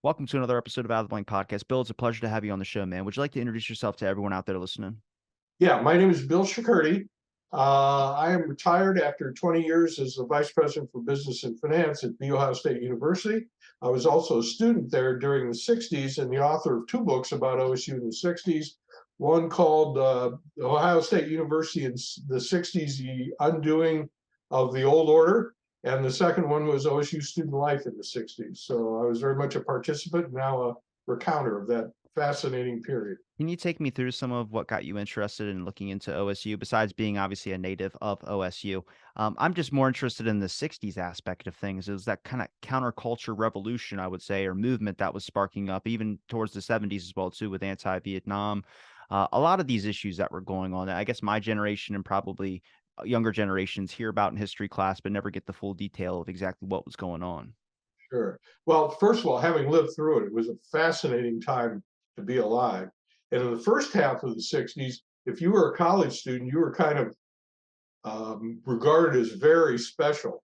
Welcome to another episode of Out of the Blank Podcast. Bill, it's a pleasure to have you on the show, man. Would you like to introduce yourself to everyone out there listening? Yeah, my name is Bill Shkurti. I am retired after 20 years as the Vice President for Business and Finance at The Ohio State University. I was also a student there during the 60s and the author of two books about OSU in the 60s. One called Ohio State University in the 60s, The Undoing of the Old Order. And the second one was OSU Student Life in the 60s. So I was very much a participant, now a recounter of that fascinating period. Can you take me through some of what got you interested in looking into OSU, besides being obviously a native of OSU? I'm just more interested in the 60s aspect of things. It was that kind of counterculture revolution, I would say, or movement that was sparking up, even towards the 70s as well, too, with anti-Vietnam. A lot of these issues that were going on. I guess my generation and probably younger generations hear about in history class, but never get the full detail of exactly what was going on. Sure. Well, first of all, having lived through it, it was a fascinating time to be alive. And in the first half of the 60s, if you were a college student, you were kind of regarded as very special.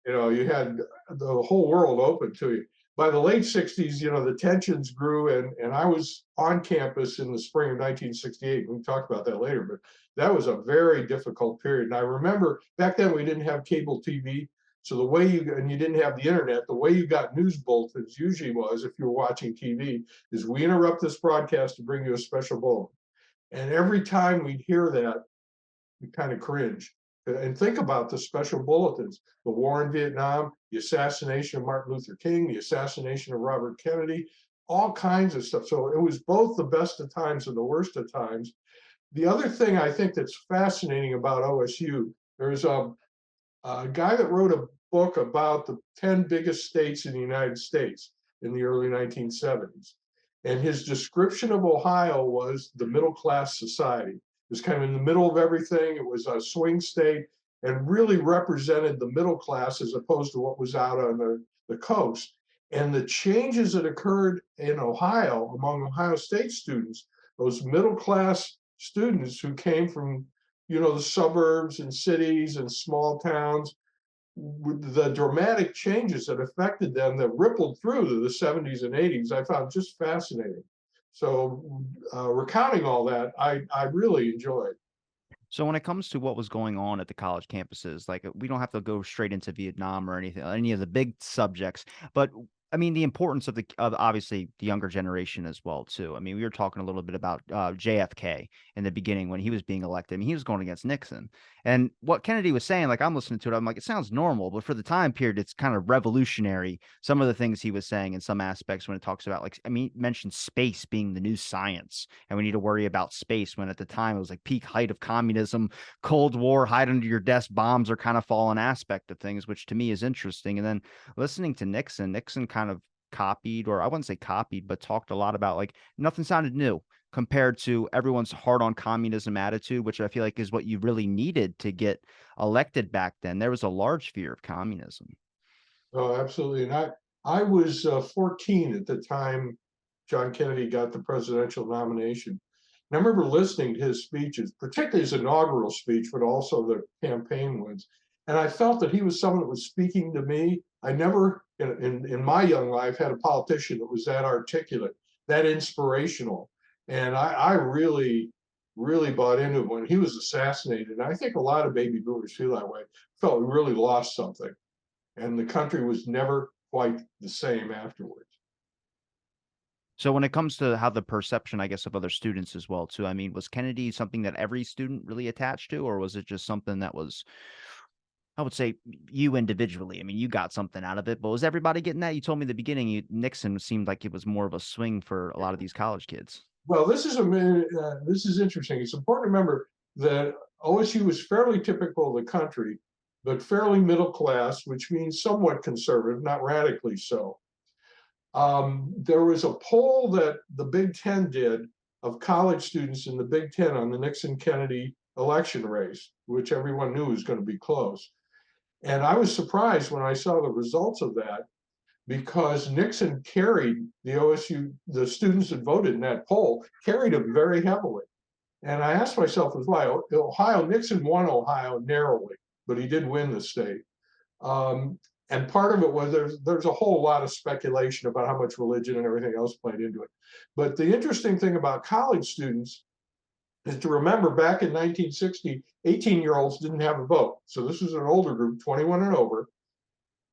You had the whole world open to you. By the late 60s, the tensions grew, and I was on campus in the spring of 1968. We can talk about that later, but that was a very difficult period. And I remember back then we didn't have cable TV. So and you didn't have the internet, the way you got news bulletins usually was, if you were watching TV, is we interrupt this broadcast to bring you a special bulletin. And every time we'd hear that, we kind of cringe. And think about the special bulletins: the war in Vietnam, the assassination of Martin Luther King, the assassination of Robert Kennedy, all kinds of stuff. So it was both the best of times and the worst of times. The other thing I think that's fascinating about OSU, there's a guy that wrote a book about the 10 biggest states in the United States in the early 1970s. And his description of Ohio was the middle class society. It was kind of in the middle of everything. It was a swing state and really represented the middle class as opposed to what was out on the coast. And the changes that occurred in Ohio among Ohio State students, those middle class students who came from the suburbs and cities and small towns, the dramatic changes that affected them that rippled through to the 70s and 80s, I found just fascinating. So recounting all that, I really enjoyed. So when it comes to what was going on at the college campuses, like we don't have to go straight into Vietnam or anything, any of the big subjects, but I mean the importance of of obviously the younger generation as well too. I mean, we were talking a little bit about JFK in the beginning when he was being elected. I mean, he was going against Nixon, and what Kennedy was saying, like I'm listening to it, I'm like, it sounds normal, but for the time period, it's kind of revolutionary. Some of the things he was saying in some aspects when it talks about, like, I mean, he mentioned space being the new science, and we need to worry about space when at the time it was like peak height of communism, Cold War, hide under your desk, bombs are kind of fallen aspect of things, which to me is interesting. And then listening to Nixon kind of copied, or I wouldn't say copied, but talked a lot about like nothing sounded new compared to everyone's hard on communism attitude, which I feel like is what you really needed to get elected back then. There was a large fear of communism. Oh, absolutely. And I was 14 at the time John Kennedy got the presidential nomination. And I remember listening to his speeches, particularly his inaugural speech, but also the campaign ones. And I felt that he was someone that was speaking to me. I never, in my young life, had a politician that was that articulate, that inspirational. And I really, really bought into it when he was assassinated. And I think a lot of baby boomers feel that way, felt we really lost something. And the country was never quite the same afterwards. So when it comes to how the perception, I guess, of other students as well, too, I mean, was Kennedy something that every student really attached to, or was it just something that was, I would say, you individually? I mean, you got something out of it, but was everybody getting that? You told me at the beginning, Nixon seemed like it was more of a swing for a lot of these college kids. Well, this is interesting. It's important to remember that OSU was fairly typical of the country, but fairly middle class, which means somewhat conservative, not radically so. There was a poll that the Big Ten did of college students in the Big Ten on the Nixon-Kennedy election race, which everyone knew was going to be close. And I was surprised when I saw the results of that, because Nixon carried the students that voted in that poll, carried them very heavily. And I asked myself, as why Ohio, Nixon won Ohio narrowly, but he did win the state. Um, And part of it was there's a whole lot of speculation about how much religion and everything else played into it. But the interesting thing about college students is to remember back in 1960, 18-year-olds didn't have a vote. So this was an older group, 21 and over.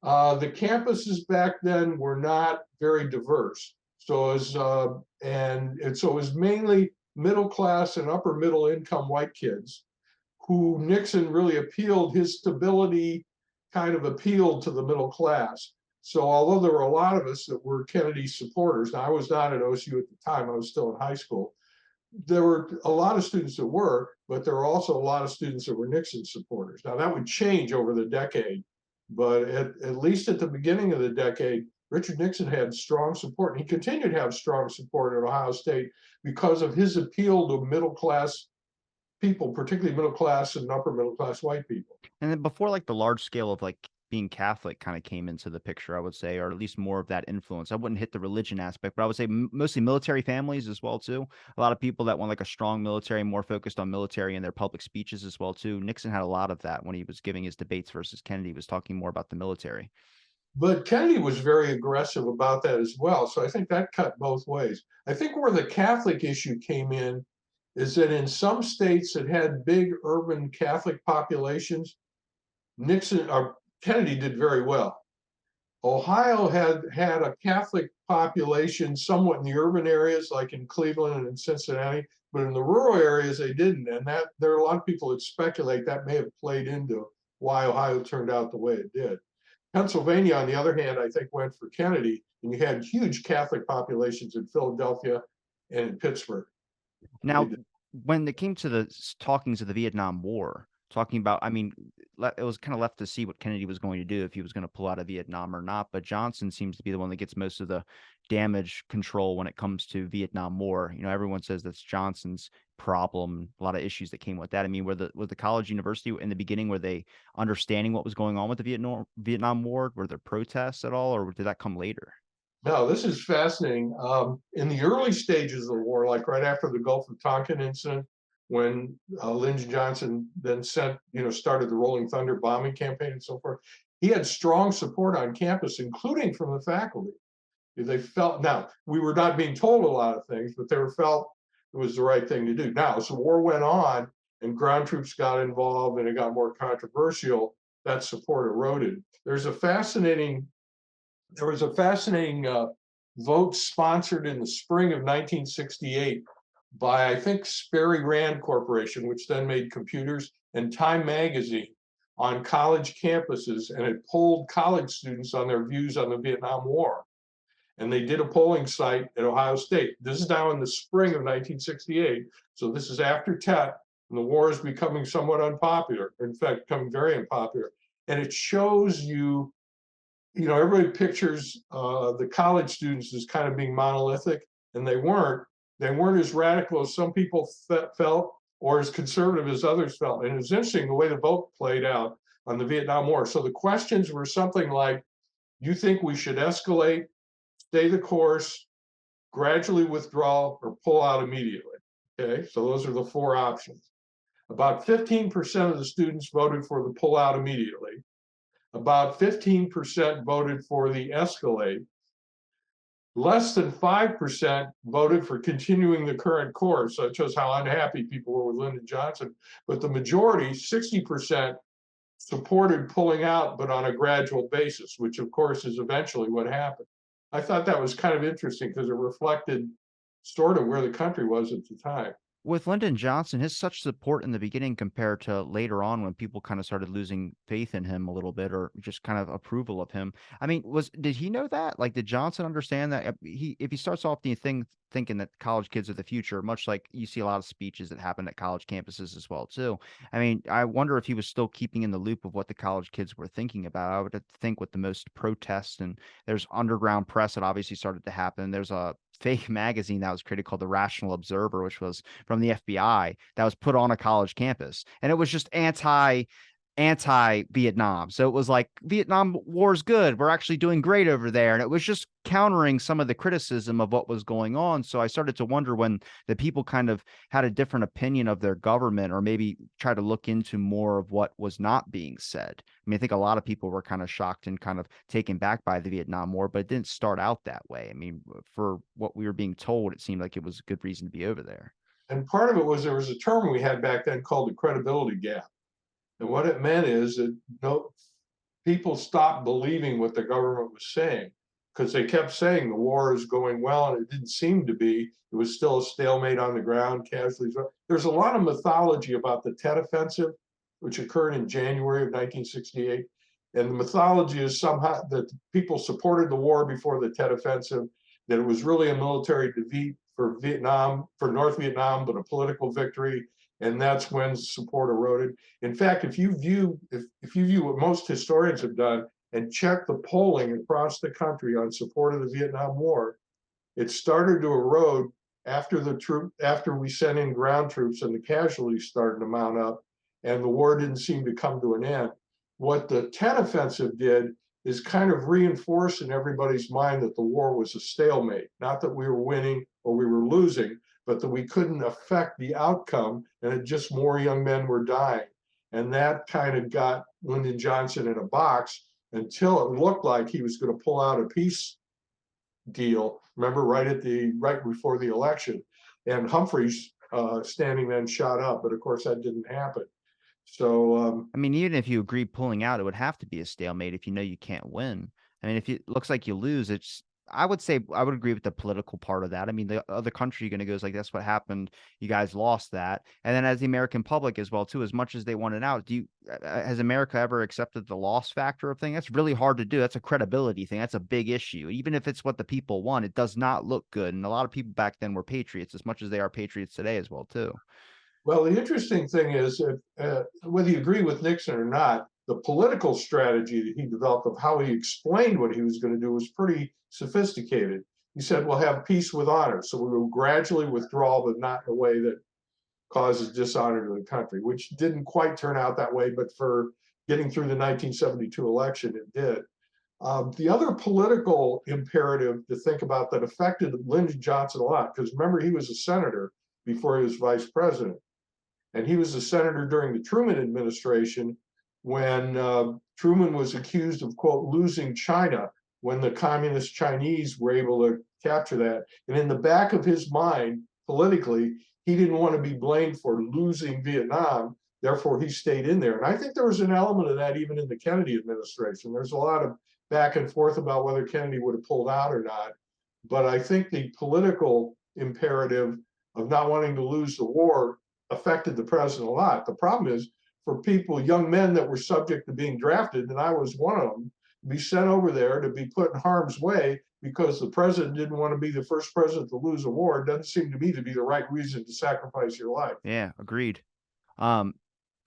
The campuses back then were not very diverse. So so it was mainly middle class and upper middle income white kids who Nixon really appealed, his stability kind of appealed to the middle class. So although there were a lot of us that were Kennedy supporters, now I was not at OSU at the time, I was still in high school. There were a lot of students that were, but there were also a lot of students that were Nixon supporters. Now that would change over the decade, but at least at the beginning of the decade, Richard Nixon had strong support, and he continued to have strong support at Ohio State because of his appeal to middle class people, particularly middle class and upper middle class white people. And then before like the large scale of like being Catholic kind of came into the picture, I would say, or at least more of that influence. I wouldn't hit the religion aspect, but I would say mostly military families as well too. A lot of people that want like a strong military, more focused on military in their public speeches as well too. Nixon had a lot of that when he was giving his debates versus Kennedy was talking more about the military. But Kennedy was very aggressive about that as well. So I think that cut both ways. I think where the Catholic issue came in is that in some states that had big urban Catholic populations, Nixon or Kennedy did very well. Ohio had a Catholic population somewhat in the urban areas, like in Cleveland and in Cincinnati, but in the rural areas they didn't. And that there are a lot of people that speculate that may have played into why Ohio turned out the way it did. Pennsylvania, on the other hand, I think went for Kennedy, and you had huge Catholic populations in Philadelphia and in Pittsburgh. Now, when it came to the talkings of the Vietnam War, talking about, I mean, it was kind of left to see what Kennedy was going to do if he was going to pull out of Vietnam or not. But Johnson seems to be the one that gets most of the damage control when it comes to Vietnam War. You know, everyone says that's Johnson's problem. A lot of issues that came with that. I mean, were the college university in the beginning, were they understanding what was going on with the Vietnam War? Were there protests at all, or did that come later? No, this is fascinating. In the early stages of the war, like right after the Gulf of Tonkin incident, when Lyndon Johnson then started the Rolling Thunder bombing campaign and so forth, he had strong support on campus, including from the faculty. They felt, now we were not being told a lot of things, but they were felt it was the right thing to do. Now, as the war went on and ground troops got involved and it got more controversial, that support eroded. There was a fascinating vote sponsored in the spring of 1968 by, I think, Sperry Rand Corporation, which then made computers, and Time Magazine on college campuses, and it polled college students on their views on the Vietnam War. And they did a polling site at Ohio State. This is now in the spring of 1968. So this is after Tet, and the war is becoming somewhat unpopular. In fact, becoming very unpopular. And it shows you, everybody pictures the college students as kind of being monolithic, and they weren't. They weren't as radical as some people felt, or as conservative as others felt. And it was interesting the way the vote played out on the Vietnam War. So the questions were something like, you think we should escalate, stay the course, gradually withdraw, or pull out immediately? Okay, so those are the four options. About 15% of the students voted for the pull out immediately. About 15% voted for the escalate. Less than 5% voted for continuing the current course. So it shows how unhappy people were with Lyndon Johnson. But the majority, 60%, supported pulling out, but on a gradual basis, which of course is eventually what happened. I thought that was kind of interesting because it reflected sort of where the country was at the time. With Lyndon Johnson, his such support in the beginning compared to later on when people kind of started losing faith in him a little bit or just kind of approval of him. I mean, did he know that? Like, did Johnson understand that if he starts off the thing thinking that college kids are the future, much like you see a lot of speeches that happen at college campuses as well too. I mean, I wonder if he was still keeping in the loop of what the college kids were thinking about. I would think with the most protests and there's underground press that obviously started to happen. There's a fake magazine that was created called the Rational Observer, which was from the FBI that was put on a college campus. And it was just anti-Vietnam. So it was like Vietnam War's good. We're actually doing great over there. And it was just countering some of the criticism of what was going on. So I started to wonder when the people kind of had a different opinion of their government, or maybe try to look into more of what was not being said. I mean, I think a lot of people were kind of shocked and kind of taken back by the Vietnam War, but it didn't start out that way. I mean, for what we were being told, it seemed like it was a good reason to be over there. And part of it was there was a term we had back then called the credibility gap. And what it meant is that no people stopped believing what the government was saying because they kept saying the war is going well, and it didn't seem to be. It was still a stalemate on the ground, casualties. There's a lot of mythology about the Tet Offensive, which occurred in January of 1968. And the mythology is somehow that people supported the war before the Tet Offensive, that it was really a military defeat for Vietnam, for North Vietnam, but a political victory. And that's when support eroded. In fact, if you view what most historians have done and check the polling across the country on support of the Vietnam War, it started to erode after we sent in ground troops and the casualties started to mount up, and the war didn't seem to come to an end. What the Tet Offensive did is kind of reinforce in everybody's mind that the war was a stalemate, not that we were winning or we were losing, but that we couldn't affect the outcome, and it just more young men were dying. And that kind of got Lyndon Johnson in a box until it looked like he was going to pull out a peace deal. Remember, right before the election, and Humphreys standing then shot up, but of course that didn't happen. So I mean, even if you agree pulling out, it would have to be a stalemate if you know you can't win. I mean, if it looks like you lose, it's I would say I would agree with the political part of that. I mean, the other country going to goes like, that's what happened. You guys lost that. And then as the American public as well, too, as much as they want it out, has America ever accepted the loss factor of thing? That's really hard to do. That's a credibility thing. That's a big issue. Even if it's what the people want, it does not look good. And a lot of people back then were patriots as much as they are patriots today as well, too. well, the interesting thing is that whether you agree with Nixon or not, the political strategy that he developed of how he explained what he was going to do was pretty sophisticated. He said, we'll have peace with honor. So we will gradually withdraw, but not in a way that causes dishonor to the country, which didn't quite turn out that way, but for getting through the 1972 election, it did. The other political imperative to think about that affected Lyndon Johnson a lot, because remember, he was a senator before he was vice president. And he was a senator during the Truman administration when Truman was accused of, quote, losing China when the communist Chinese were able to capture that. And in the back of his mind, politically, he didn't want to be blamed for losing Vietnam. Therefore, he stayed in there. And I think there was an element of that even in the Kennedy administration. There's a lot of back and forth about whether Kennedy would have pulled out or not. But I think the political imperative of not wanting to lose the war affected the president a lot. The problem is for people, young men that were subject to being drafted, and I was one of them, to be sent over there to be put in harm's way because the president didn't want to be the first president to lose a war doesn't seem to me to be the right reason to sacrifice your life. Yeah, agreed. Um,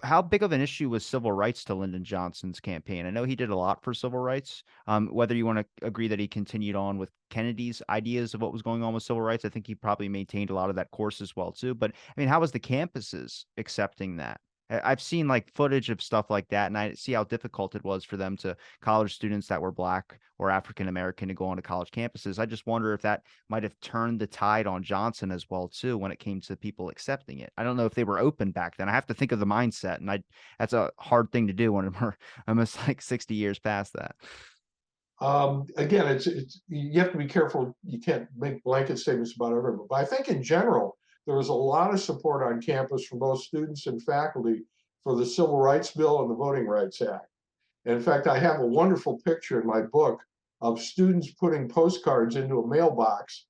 how big of an issue was civil rights to Lyndon Johnson's campaign? I know he did a lot for civil rights. Whether you want to agree that he continued on with Kennedy's ideas of what was going on with civil rights, I think he probably maintained a lot of that course as well too. But I mean, how was the campuses accepting that? I've seen like footage of stuff like that, and I see how difficult it was for them to college students that were Black or African American to go onto college campuses. I just wonder if that might have turned the tide on Johnson as well too when it came to people accepting it. I don't know if they were open back then. I have to think of the mindset, and I that's a hard thing to do when we're almost like 60 years past that. Again, it's you have to be careful. You can't make blanket statements about everyone. But I think in general, there was a lot of support on campus from both students and faculty for the Civil Rights Bill and the Voting Rights Act. And in fact, I have a wonderful picture in my book of students putting postcards into a mailbox,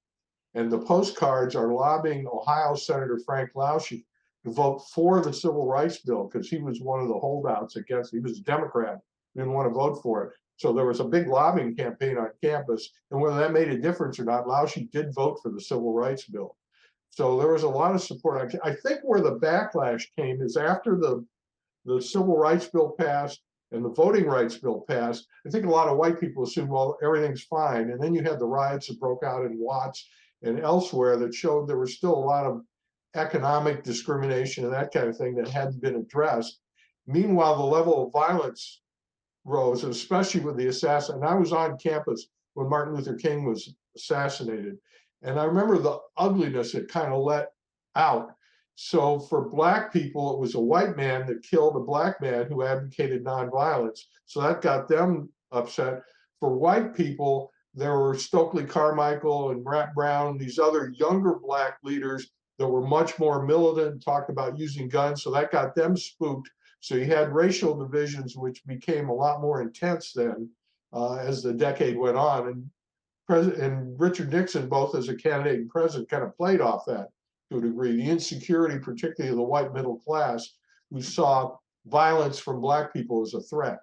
and the postcards are lobbying Ohio Senator Frank Lausche to vote for the Civil Rights Bill because he was one of the holdouts against. He was a Democrat, didn't want to vote for it. So there was a big lobbying campaign on campus, and whether that made a difference or not, Lausche did vote for the Civil Rights Bill. So there was a lot of support. I think where the backlash came is after the Civil Rights Bill passed and the Voting Rights Bill passed. I think a lot of white people assumed, well, everything's fine. And then you had the riots that broke out in Watts and elsewhere that showed there was still a lot of economic discrimination and that kind of thing that hadn't been addressed. Meanwhile, the level of violence rose, especially with the assassin. And I was on campus when Martin Luther King was assassinated. And I remember the ugliness it kind of let out. So for Black people, it was a white man that killed a Black man who advocated nonviolence. So that got them upset. For white people, there were Stokely Carmichael and Rat Brown, these other younger Black leaders that were much more militant, talked about using guns. So that got them spooked. So you had racial divisions, which became a lot more intense then as the decade went on. And Richard Nixon, both as a candidate and president, kind of played off that to a degree. The insecurity, particularly of the white middle class, who saw violence from Black people as a threat.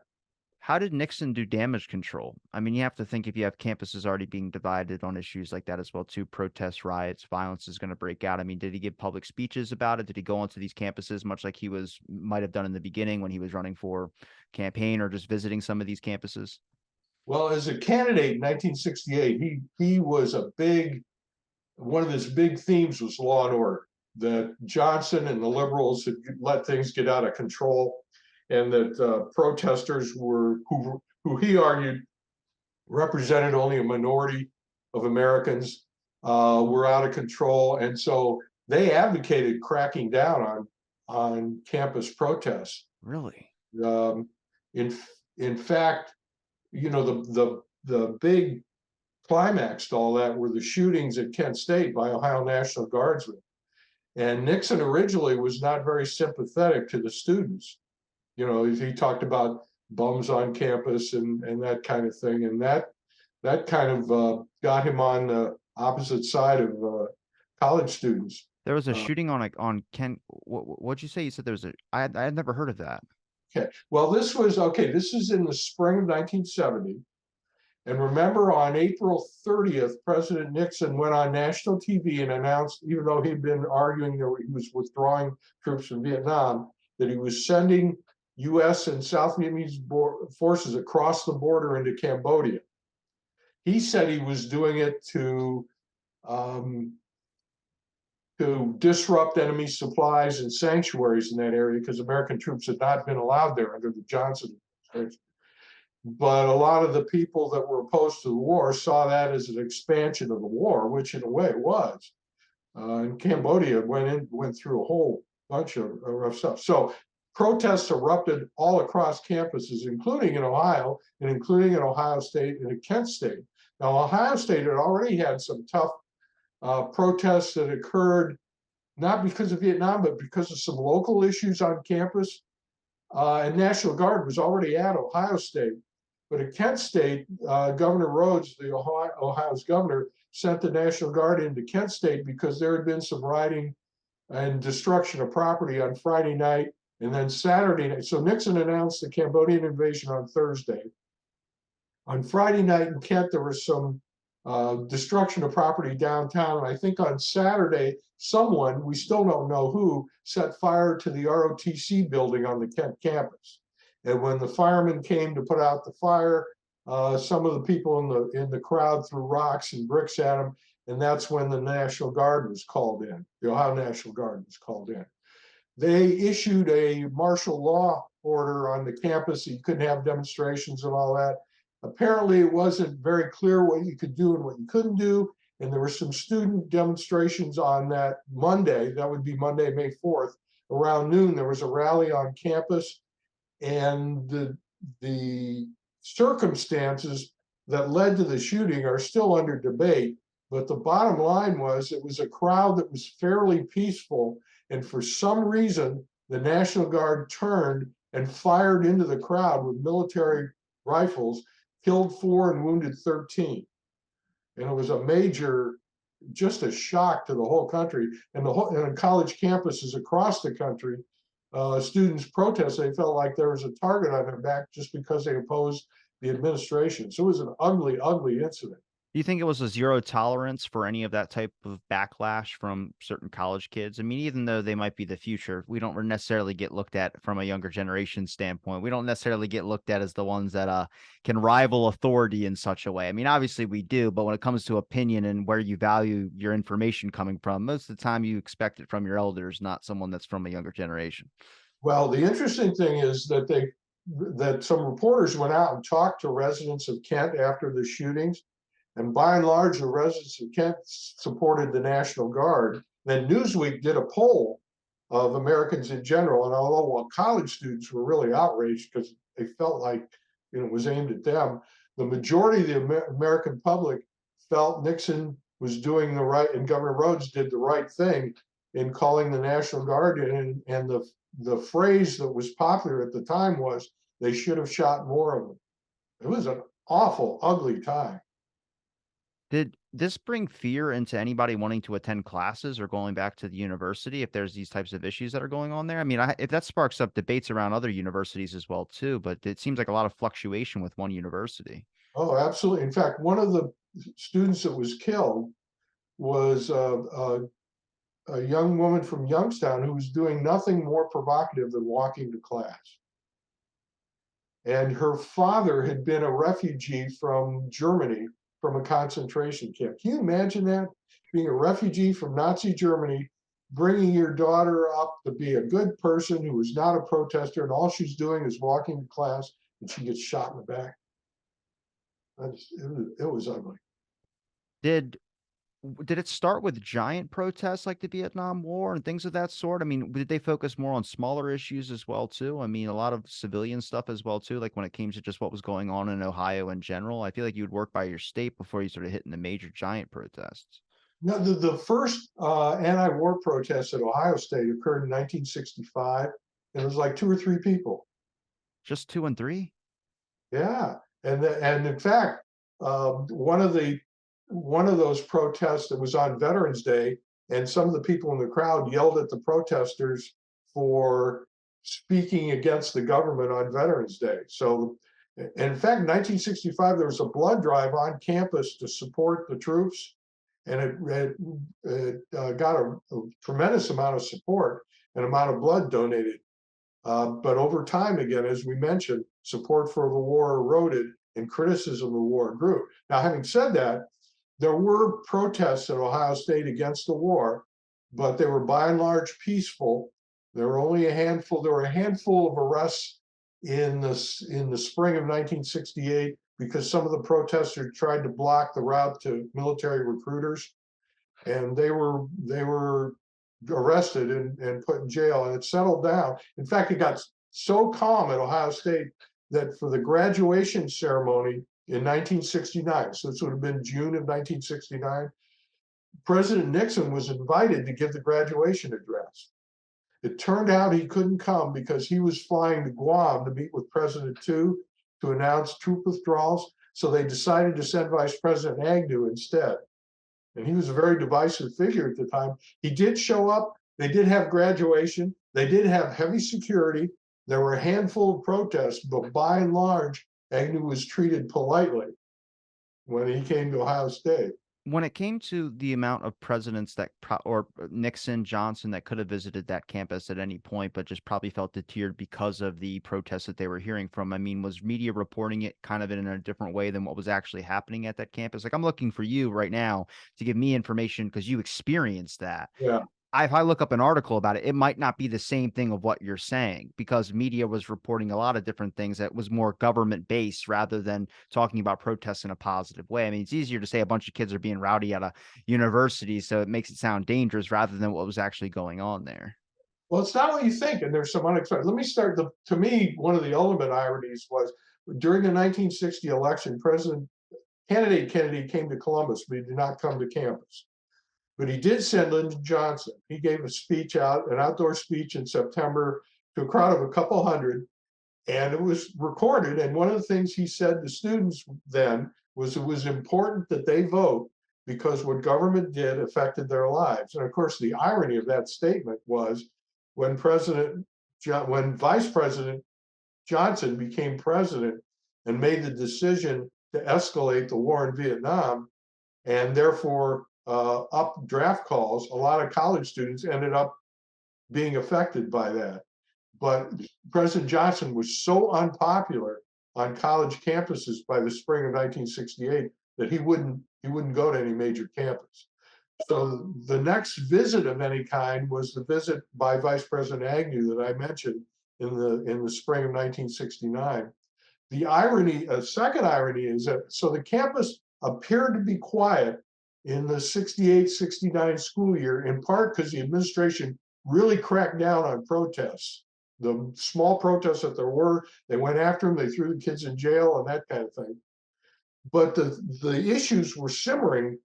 How did Nixon do damage control? I mean, you have to think if you have campuses already being divided on issues like that as well, too, protests, riots, violence is going to break out. I mean, did he give public speeches about it? Did he go onto these campuses much like he might have done in the beginning when he was running for campaign or just visiting some of these campuses? Well, as a candidate in 1968, he was one of his big themes was law and order. That Johnson and the liberals had let things get out of control, and that protesters who he argued represented only a minority of Americans, were out of control, and so they advocated cracking down on campus protests. Really? Um, in in fact, the big climax to all that were the shootings at Kent State by Ohio National Guardsmen. And Nixon originally was not very sympathetic to the students. He talked about bums on campus and that kind of thing. And that kind of got him on the opposite side of college students. There was a shooting on Ken. What'd you say? You said there was I had never heard of that. Okay. Well, this is in the spring of 1970. And remember, on April 30th, President Nixon went on national TV and announced, even though he'd been arguing that he was withdrawing troops from Vietnam, that he was sending US and South Vietnamese forces across the border into Cambodia. He said he was doing it to disrupt enemy supplies and sanctuaries in that area because American troops had not been allowed there under the Johnson administration. But a lot of the people that were opposed to the war saw that as an expansion of the war, which in a way it was. And Cambodia went through a whole bunch of rough stuff. So protests erupted all across campuses, including in Ohio, and including in Ohio State and at Kent State. Now, Ohio State had already had some tough protests that occurred not because of Vietnam, but because of some local issues on campus. And National Guard was already at Ohio State. But at Kent State, Governor Rhodes, Ohio's governor, sent the National Guard into Kent State because there had been some rioting and destruction of property on Friday night and then Saturday night. So Nixon announced the Cambodian invasion on Thursday. On Friday night in Kent, there was some destruction of property downtown. And I think on Saturday, someone, we still don't know who, set fire to the ROTC building on the Kent campus. And when the firemen came to put out the fire, some of the people in the crowd threw rocks and bricks at them. And that's when the National Guard was called in. The Ohio National Guard was called in. They issued a martial law order on the campus. You couldn't have demonstrations and all that. Apparently, it wasn't very clear what you could do and what you couldn't do. And there were some student demonstrations on that Monday. That would be Monday, May 4th. Around noon, there was a rally on campus. And the circumstances that led to the shooting are still under debate. But the bottom line was it was a crowd that was fairly peaceful. And for some reason, the National Guard turned and fired into the crowd with military rifles, killed 4 and wounded 13. And it was just a shock to the whole country. And on college campuses across the country, students protested. They felt like there was a target on their back just because they opposed the administration. So it was an ugly, ugly incident. Do you think it was a zero tolerance for any of that type of backlash from certain college kids? I mean, even though they might be the future, we don't necessarily get looked at from a younger generation standpoint. We don't necessarily get looked at as the ones that can rival authority in such a way. I mean, obviously we do, but when it comes to opinion and where you value your information coming from, most of the time you expect it from your elders, not someone that's from a younger generation. Well, the interesting thing is that some reporters went out and talked to residents of Kent after the shootings, and by and large, the residents of Kent supported the National Guard. Then Newsweek did a poll of Americans in general, and although while college students were really outraged because they felt like it was aimed at them, the majority of the American public felt Nixon was doing the right, and Governor Rhodes did the right thing in calling the National Guard in. And the phrase that was popular at the time was, they should have shot more of them. It was an awful, ugly time. Did this bring fear into anybody wanting to attend classes or going back to the university if there's these types of issues that are going on there? I mean, if that sparks up debates around other universities as well too, but it seems like a lot of fluctuation with one university. Oh, absolutely. In fact, one of the students that was killed was a young woman from Youngstown who was doing nothing more provocative than walking to class. And her father had been a refugee from Germany, from a concentration camp. Can you imagine that? Being a refugee from Nazi Germany, bringing your daughter up to be a good person who is not a protester, and all she's doing is walking to class, and she gets shot in the back. It was ugly. Did did it start with giant protests like the Vietnam War and things of that sort? I mean, did they focus more on smaller issues as well too? I mean, a lot of civilian stuff as well too, like when it came to just what was going on in Ohio in general. I feel like you would work by your state before you started hitting the major giant protests. No, the first anti-war protest at Ohio State occurred in 1965, and it was like 2 or 3 people. Just 2 and 3? Yeah, and in fact, one of those protests that was on Veterans Day, and some of the people in the crowd yelled at the protesters for speaking against the government on Veterans Day. So, and in fact, in 1965, there was a blood drive on campus to support the troops, and it got a tremendous amount of support and amount of blood donated. But over time, again, as we mentioned, support for the war eroded and criticism of the war grew. Now, having said that, there were protests at Ohio State against the war, but they were by and large peaceful. There were only a handful. There were a handful of arrests in the spring of 1968 because some of the protesters tried to block the route to military recruiters, and they were arrested and put in jail, and it settled down. In fact, it got so calm at Ohio State that for the graduation ceremony in 1969, so this would have been June of 1969, President Nixon was invited to give the graduation address. It turned out he couldn't come because he was flying to Guam to meet with President Tu to announce troop withdrawals. So they decided to send Vice President Agnew instead. And he was a very divisive figure at the time. He did show up. They did have graduation. They did have heavy security. There were a handful of protests, but by and large, Agnew was treated politely when he came to Ohio State. When it came to the amount of presidents that or Nixon, Johnson that could have visited that campus at any point, but just probably felt deterred because of the protests that they were hearing from. I mean, was media reporting it kind of in a different way than what was actually happening at that campus? Like, I'm looking for you right now to give me information because you experienced that. Yeah. If I look up an article about it, it might not be the same thing of what you're saying because media was reporting a lot of different things that was more government based rather than talking about protests in a positive way. I mean, it's easier to say a bunch of kids are being rowdy at a university, so it makes it sound dangerous rather than what was actually going on there. Well, it's not what you think, and there's some unexpected. Let me start. To me, one of the ultimate ironies was during the 1960 election, candidate Kennedy came to Columbus, but he did not come to campus. But he did send Lyndon Johnson. He gave a speech an outdoor speech in September to a crowd of a couple hundred, and it was recorded. And one of the things he said to students then was it was important that they vote because what government did affected their lives. And of course, the irony of that statement was when Vice President Johnson became president and made the decision to escalate the war in Vietnam, and therefore up draft calls, a lot of college students ended up being affected by that. But President Johnson was so unpopular on college campuses by the spring of 1968 that he wouldn't go to any major campus. So the next visit of any kind was the visit by Vice President Agnew that I mentioned in the spring of 1969. The irony, a second irony is that so the campus appeared to be quiet in the 68-69 school year, in part because the administration really cracked down on protests. The small protests that there were, they went after them, they threw the kids in jail and that kind of thing. But the issues were simmering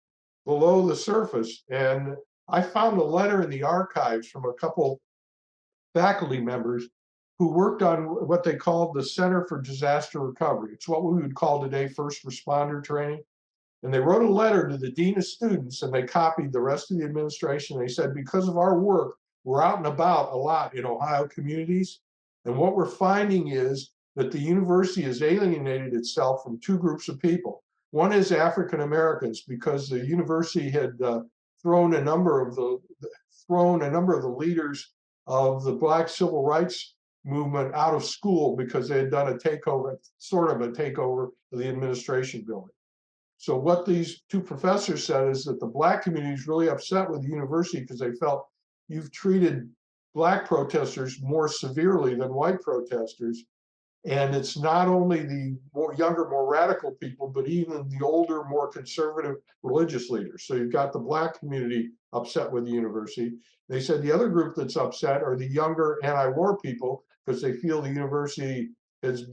below the surface. And I found a letter in the archives from a couple faculty members who worked on what they called the Center for Disaster Recovery. It's what we would call today first responder training. And they wrote a letter to the dean of students and they copied the rest of the administration. They said, because of our work, we're out and about a lot in Ohio communities. And what we're finding is that the university has alienated itself from two groups of people. One is African Americans, because the university had thrown a number of the leaders of the Black civil rights movement out of school because they had done a takeover, sort of a takeover of the administration building. So what these two professors said is that the Black community is really upset with the university because they felt you've treated Black protesters more severely than white protesters. And it's not only the younger, more radical people, but even the older, more conservative religious leaders. So you've got the Black community upset with the university. They said the other group that's upset are the younger anti-war people because they feel the university has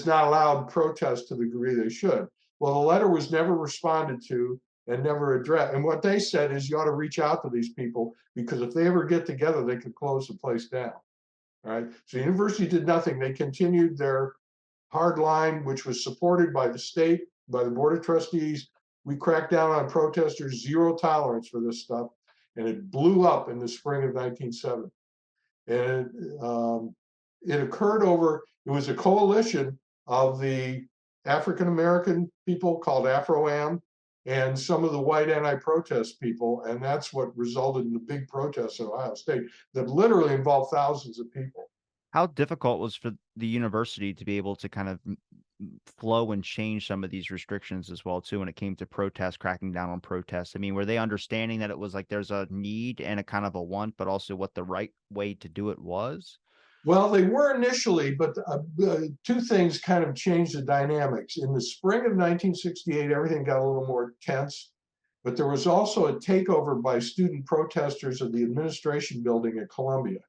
not allowed protests to the degree they should. Well, the letter was never responded to and never addressed. And what they said is you ought to reach out to these people because if they ever get together, they could close the place down. All right. So the university did nothing. They continued their hard line, which was supported by the state, by the board of trustees. We cracked down on protesters, zero tolerance for this stuff. And it blew up in the spring of 1970. And it occurred it was a coalition of the African-American people called Afro-Am and some of the white anti-protest people. And that's what resulted in the big protests in Ohio State that literally involved thousands of people. How difficult was for the university to be able to kind of flow and change some of these restrictions as well too when it came to protests, cracking down on protests? I mean, were they understanding that it was like there's a need and a kind of a want, but also what the right way to do it was? Well, they were initially, but two things kind of changed the dynamics. In the spring of 1968, everything got a little more tense, but there was also a takeover by student protesters of the administration building at Columbia.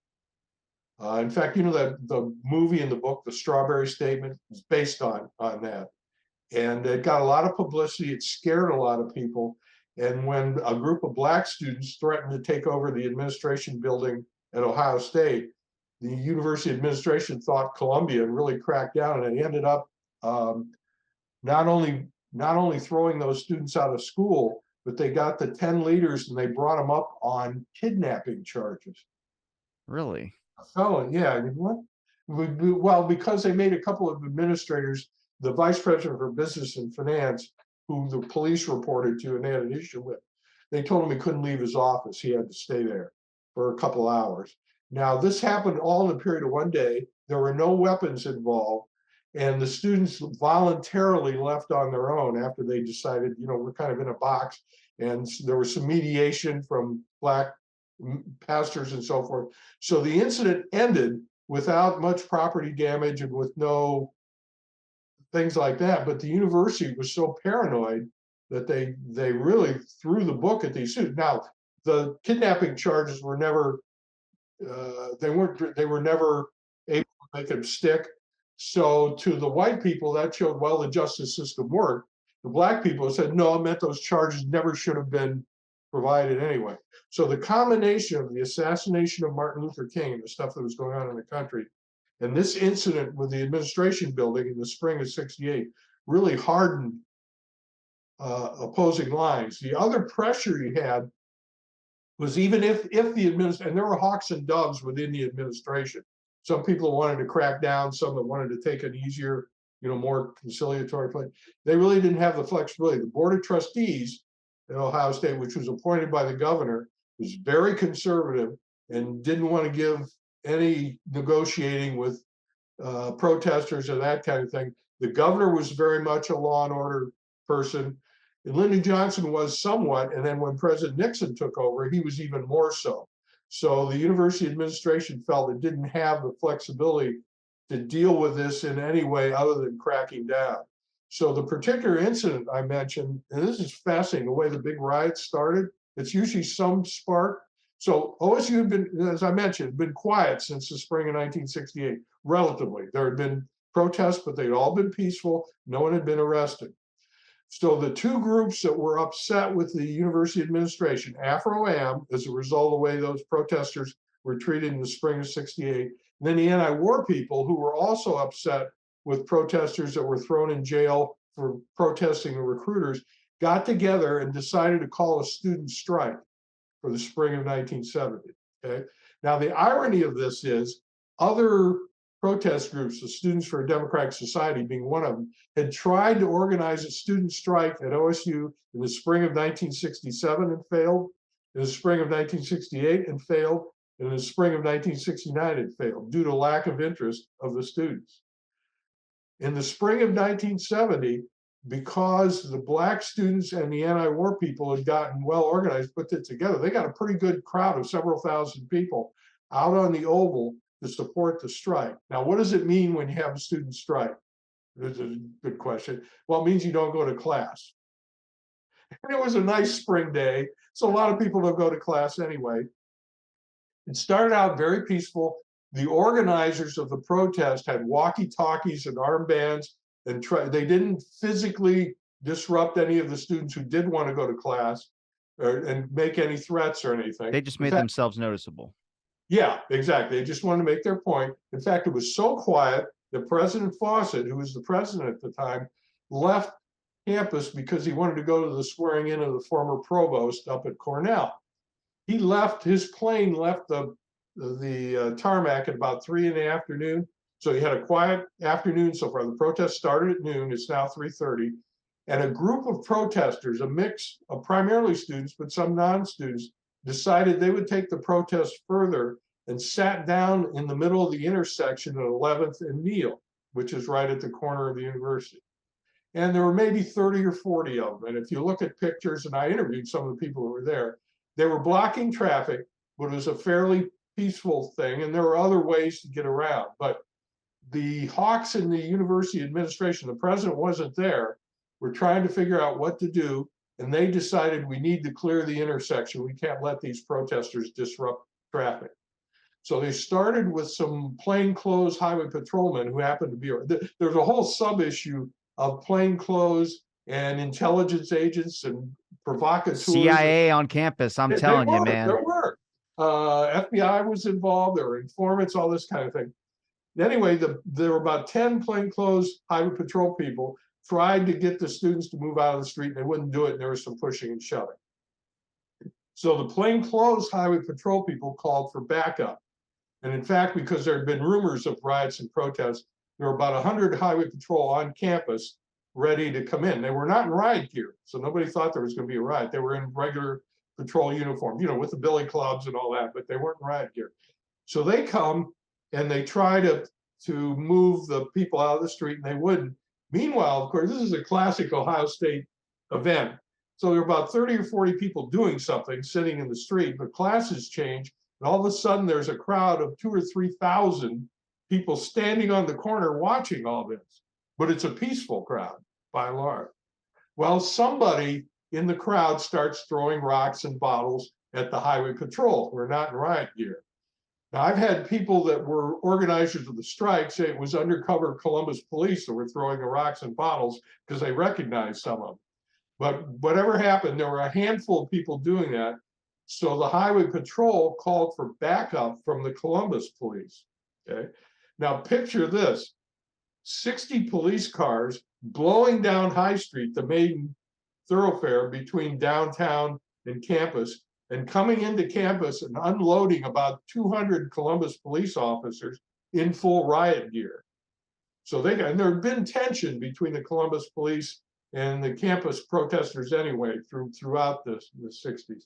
In fact, you know that the movie and the book, The Strawberry Statement, is based on that. And it got a lot of publicity. It scared a lot of people. And when a group of Black students threatened to take over the administration building at Ohio State, the university administration thought Columbia and really cracked down, and it ended up not only throwing those students out of school, but they got the 10 leaders and they brought them up on kidnapping charges. Really? Oh, yeah. What? Well, because they made a couple of administrators, the vice president for business and finance, who the police reported to and they had an issue with, they told him he couldn't leave his office. He had to stay there for a couple hours. Now, this happened all in a period of one day. There were no weapons involved. And the students voluntarily left on their own after they decided, we're kind of in a box. And there was some mediation from Black pastors and so forth. So the incident ended without much property damage and with no things like that. But the university was so paranoid that they really threw the book at these students. Now, the kidnapping charges were never they were never able to make them stick. So to the white people, that showed well the justice system worked. The Black people said no, it meant those charges never should have been provided anyway. So the combination of the assassination of Martin Luther King and the stuff that was going on in the country, and this incident with the administration building in the spring of '68 really hardened opposing lines. The other pressure you had was even if the administration, and there were hawks and doves within the administration. Some people wanted to crack down, some that wanted to take an easier, more conciliatory play. They really didn't have the flexibility. The board of trustees at Ohio State, which was appointed by the governor, was very conservative and didn't want to give any negotiating with protesters or that kind of thing. The governor was very much a law and order person. And Lyndon Johnson was somewhat, and then when President Nixon took over, he was even more so. So the university administration felt it didn't have the flexibility to deal with this in any way other than cracking down. So the particular incident I mentioned, and this is fascinating, the way the big riots started, it's usually some spark. So OSU had been, as I mentioned, been quiet since the spring of 1968, relatively. There had been protests, but they'd all been peaceful. No one had been arrested. So the two groups that were upset with the university administration, Afro-Am, as a result of the way those protesters were treated in the spring of 68, and then the anti-war people who were also upset with protesters that were thrown in jail for protesting the recruiters, got together and decided to call a student strike for the spring of 1970. Okay. Now, the irony of this is other protest groups, the Students for a Democratic Society being one of them, had tried to organize a student strike at OSU in the spring of 1967 and failed, in the spring of 1968 and failed, and in the spring of 1969 it failed due to lack of interest of the students. In the spring of 1970, because the Black students and the anti-war people had gotten well organized, put it together, they got a pretty good crowd of several thousand people out on the Oval to support the strike. Now, what does it mean when you have a student strike? This is a good question. Well, it means you don't go to class. And it was a nice spring day, so a lot of people don't go to class anyway. It started out very peaceful. The organizers of the protest had walkie-talkies and armbands, and they didn't physically disrupt any of the students who did want to go to class and make any threats or anything. They just made themselves noticeable. Yeah, exactly. They just wanted to make their point. In fact, it was so quiet that President Fawcett, who was the president at the time, left campus because he wanted to go to the swearing in of the former provost up at Cornell. He left, his plane left the tarmac at about 3 in the afternoon. So he had a quiet afternoon so far. The protest started at noon. It's now 3:30. And a group of protesters, a mix of primarily students, but some non-students, decided they would take the protest further and sat down in the middle of the intersection at 11th and Neal, which is right at the corner of the university. And there were maybe 30 or 40 of them. And if you look at pictures, and I interviewed some of the people who were there, they were blocking traffic, but it was a fairly peaceful thing. And there were other ways to get around. But the hawks in the university administration, the president wasn't there, were trying to figure out what to do. And they decided we need to clear the intersection. We can't let these protesters disrupt traffic. So they started with some plainclothes highway patrolmen who happened to be, there's a whole sub-issue of plainclothes and intelligence agents and provocateurs. CIA on campus, I'm telling you, man. There were. FBI was involved, there were informants, all this kind of thing. Anyway, there were about 10 plainclothes highway patrol people tried to get the students to move out of the street, and they wouldn't do it, and there was some pushing and shoving. So the plainclothes highway patrol people called for backup. And in fact, because there had been rumors of riots and protests, there were about 100 highway patrol on campus ready to come in. They were not in riot gear, so nobody thought there was going to be a riot. They were in regular patrol uniform, you know, with the billy clubs and all that, but they weren't in riot gear. So they come and they try to move the people out of the street, and they wouldn't. Meanwhile, of course, this is a classic Ohio State event. So there are about 30 or 40 people doing something, sitting in the street, but classes change, and all of a sudden there's a crowd of 2,000 or 3,000 people standing on the corner watching all this. But it's a peaceful crowd, by and large. Well, somebody in the crowd starts throwing rocks and bottles at the highway patrol who are not in riot gear. Now, I've had people that were organizers of the strike say it was undercover Columbus police that were throwing the rocks and bottles because they recognized some of them. But whatever happened, there were a handful of people doing that. So the highway patrol called for backup from the Columbus police. Okay. Now picture this: 60 police cars blowing down High Street, the main thoroughfare between downtown and campus, and coming into campus and unloading about 200 Columbus police officers in full riot gear. So and there had been tension between the Columbus police and the campus protesters anyway throughout the 60s.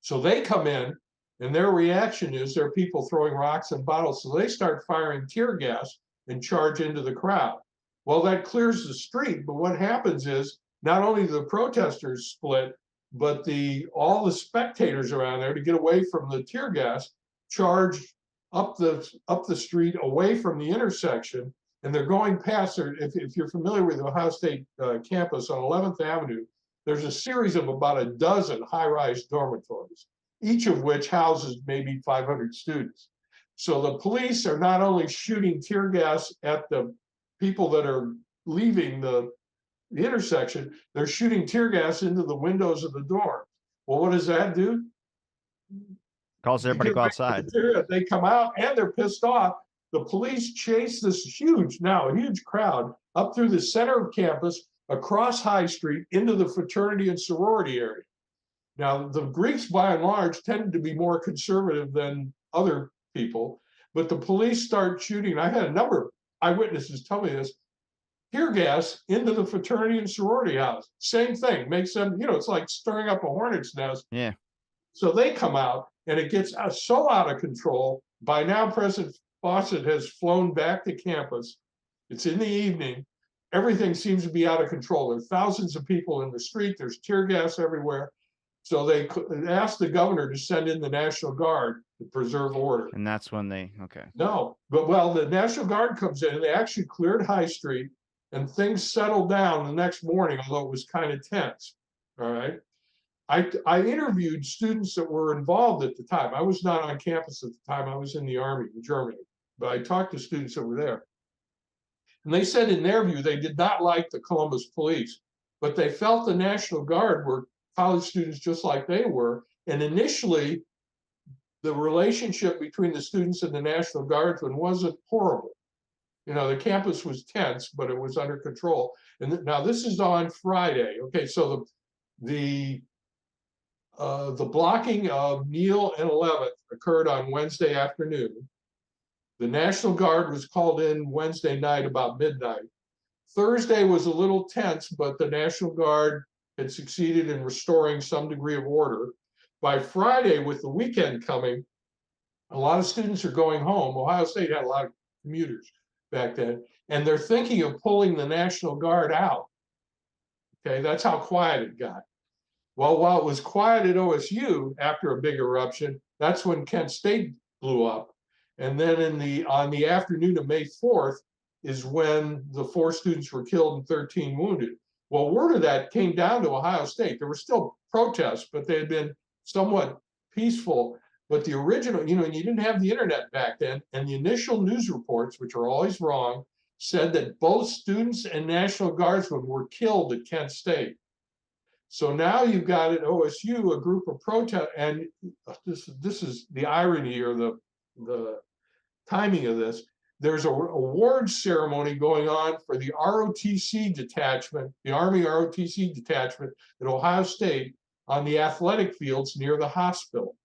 So they come in, and their reaction is there are people throwing rocks and bottles. So they start firing tear gas and charge into the crowd. Well, that clears the street, but what happens is not only do the protesters split, but all the spectators around there, to get away from the tear gas, charged up the street away from the intersection, and they're going past there. If you're familiar with the Ohio State campus on 11th Avenue, there's a series of about a dozen high-rise dormitories, each of which houses maybe 500 students. So the police are not only shooting tear gas at the people that are leaving the intersection, they're shooting tear gas into the windows of the dorm. Well, what does that do? Calls everybody to go outside. They come out and they're pissed off. The police chase this huge crowd up through the center of campus, across High Street, into the fraternity and sorority area. Now, the Greeks, by and large, tended to be more conservative than other people, but the police start shooting. I had a number of eyewitnesses tell me this. Tear gas into the fraternity and sorority house. Same thing. Makes them, it's like stirring up a hornet's nest. Yeah. So they come out, and it gets so out of control. By now, President Fawcett has flown back to campus. It's in the evening. Everything seems to be out of control. There are thousands of people in the street. There's tear gas everywhere. So they asked the governor to send in the National Guard to preserve order. And that's when okay. No, but the National Guard comes in, and they actually cleared High Street, and things settled down the next morning, although it was kind of tense. All right. I interviewed students that were involved at the time. I was not on campus at the time. I was in the Army in Germany, but I talked to students that were there. And they said in their view, they did not like the Columbus police, but they felt the National Guard were college students just like they were. And initially, the relationship between the students and the National Guardsmen wasn't horrible. The campus was tense, but it was under control. And now this is on Friday. Okay, so the blocking of Neal and 11th occurred on Wednesday afternoon. The National Guard was called in Wednesday night about midnight. Thursday was a little tense, but the National Guard had succeeded in restoring some degree of order. By Friday, with the weekend coming, a lot of students are going home. Ohio State had a lot of commuters back then, and they're thinking of pulling the National Guard out. Okay, that's how quiet it got. Well, while it was quiet at OSU after a big eruption, that's when Kent State blew up. And then on the afternoon of May 4th is when the 4 students were killed and 13 wounded. Well, word of that came down to Ohio State. There were still protests, but they had been somewhat peaceful. But the original, you didn't have the internet back then, and the initial news reports, which are always wrong, said that both students and National Guardsmen were killed at Kent State. So now you've got at OSU a group of protest, and this is the irony or the timing of this. There's a awards ceremony going on for the ROTC detachment, the Army ROTC detachment at Ohio State on the athletic fields near the hospital.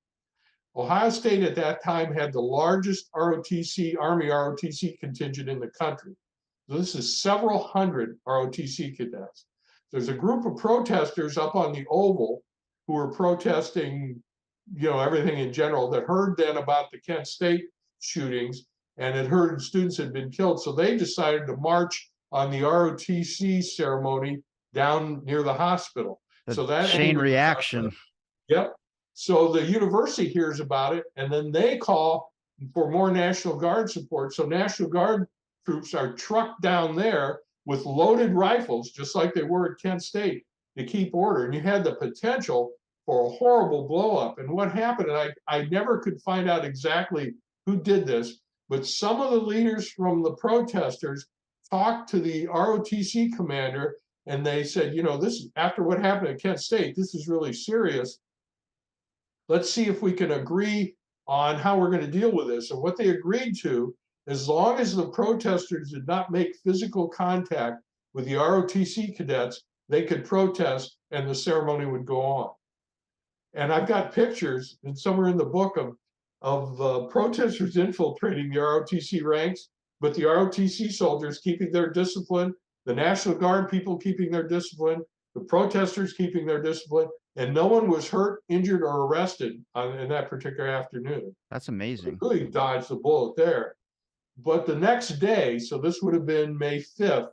Ohio State at that time had the largest Army ROTC contingent in the country. So this is several hundred ROTC cadets. There's a group of protesters up on the Oval who were protesting, everything in general, that heard then about the Kent State shootings and had heard students had been killed. So they decided to march on the ROTC ceremony down near the hospital. So that chain reaction. Yep. So the university hears about it, and then they call for more National Guard support. So National Guard troops are trucked down there with loaded rifles, just like they were at Kent State, to keep order. And you had the potential for a horrible blow up. And what happened, and I never could find out exactly who did this, but some of the leaders from the protesters talked to the ROTC commander, and they said, this after what happened at Kent State, this is really serious. Let's see if we can agree on how we're going to deal with this. And what they agreed to, as long as the protesters did not make physical contact with the ROTC cadets, they could protest and the ceremony would go on. And I've got pictures, and somewhere in the book, of protesters infiltrating the ROTC ranks, but the ROTC soldiers keeping their discipline, the National Guard people keeping their discipline, the protesters keeping their discipline, and no one was hurt, injured, or arrested in that particular afternoon. That's amazing. They really dodged the bullet there. But the next day, so this would have been May 5th,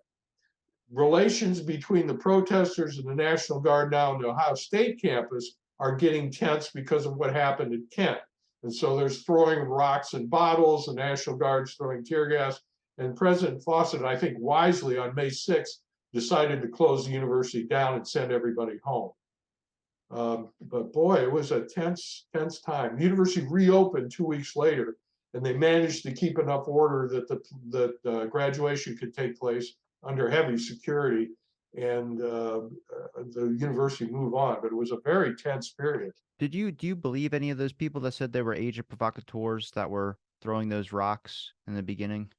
relations between the protesters and the National Guard now on the Ohio State campus are getting tense because of what happened at Kent. And so there's throwing rocks and bottles, the National Guard's throwing tear gas. And President Fawcett, I think wisely, on May 6th, decided to close the university down and send everybody home. But boy, it was a tense time. The university reopened 2 weeks later, and they managed to keep enough order that graduation could take place under heavy security, and the university move on. But it was a very tense period. Do you believe any of those people that said they were agent provocateurs that were throwing those rocks in the beginning?